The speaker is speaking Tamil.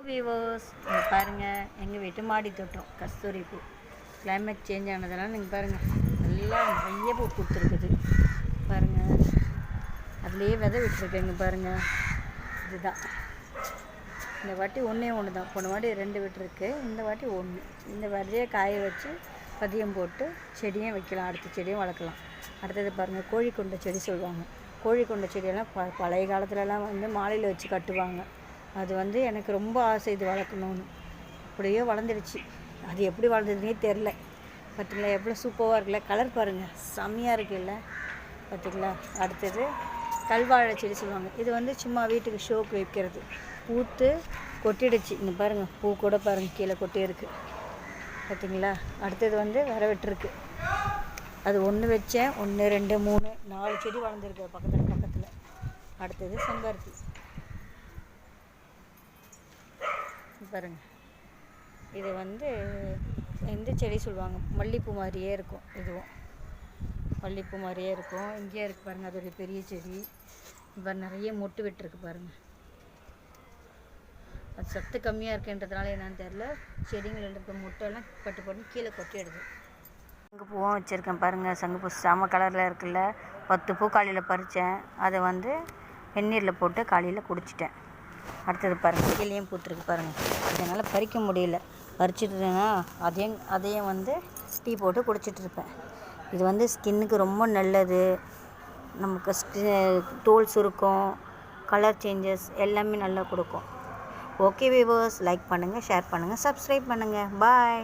வீவர்ஸ் நீங்கள் பாருங்கள், எங்கள் வீட்டு மாடி தோட்டம் கஸ்தூரி பூ. கிளைமேட் சேஞ்ச் ஆனதுனால நீங்கள் பாருங்கள், நல்லா நிறைய பூ பூத்துருக்குது பாருங்கள். அதுலேயே விதை விட்டுருக்கேங்க பாருங்கள். இதுதான் இந்த வாட்டி ஒன்று தான். போன வாட்டி 2 விட்டுருக்கு, இந்த வாட்டி 1. இந்த விதையை காய வச்சு பதியம் போட்டு செடியும் வைக்கலாம், அடுத்த செடியும் வளர்க்கலாம். அடுத்தது பாருங்கள், கோழிக்கொண்டை செடி சொல்லுவாங்க. கோழிக்கொண்டை செடியெல்லாம் பழைய காலத்துலலாம் வந்து மாலையில் வச்சு கட்டுவாங்க. அது எனக்கு ரொம்ப ஆசை இது வளர்க்கணும்னு. அப்படியே வளர்ந்துடுச்சு. அது எப்படி வளர்ந்ததுன்னே தெரில. பார்த்திங்களா எவ்வளோ சூப்பராக இருக்குல்ல, கலர் பாருங்கள், செம்மையாக இருக்குல்ல பார்த்திங்களா. அடுத்தது கல்வாழை செடி சொல்லுவாங்க. இது சும்மா வீட்டுக்கு ஷோக்கு வைக்கிறது. பூத்து கொட்டிடுச்சு, இங்கே பாருங்கள், பூ கூட பாருங்கள் கீழே கொட்டி இருக்குது பார்த்திங்களா. அடுத்தது வர விட்டுருக்கு. அது 1 வச்சேன், 1 2 3 4 செடி வளர்ந்துருக்கு பக்கத்தில். அடுத்தது செம்பருத்தி பாருங்கள். இது எந்த செடி சொல்லுவாங்க, மல்லிகைப்பூ மாதிரியே இருக்கும். இதுவும் மல்லிகைப்பூ மாதிரியே இருக்கும். இங்கேயே இருக்குது பாருங்கள், அதோடைய பெரிய செடி. இப்போ நிறைய மொட்டு விட்டுருக்கு பாருங்கள். அது சத்து கம்மியாக இருக்குன்றதுனால என்னன்னு தெரில, செடிங்களில் இருக்க மொட்டெல்லாம் பட்டு கீழே கொட்டிடுது. சங்குப்பூவும் வச்சுருக்கேன் பாருங்கள். சங்குப்பூ செம கலரில் இருக்குல்ல. 10 பூ காலையில் பறித்தேன். அதை வெந்நீரில் போட்டு காலையில் குடிச்சிட்டேன். அடுத்தது பாருங்கள், கீழேயும் பூத்துருக்கு பாருங்கள். இதனால் பறிக்க முடியல. பறிச்சிட்டுனா அதையும் டீ போட்டு குடிச்சிட்ருப்பேன். இது ஸ்கின்னுக்கு ரொம்ப நல்லது. நமக்கு தோல் சுருக்கம், கலர் சேஞ்சஸ் எல்லாமே நல்லா கொடுக்கும். ஓகே வீவர்ஸ், லைக் பண்ணுங்கள், ஷேர் பண்ணுங்கள், சப்ஸ்கிரைப் பண்ணுங்கள். பாய்.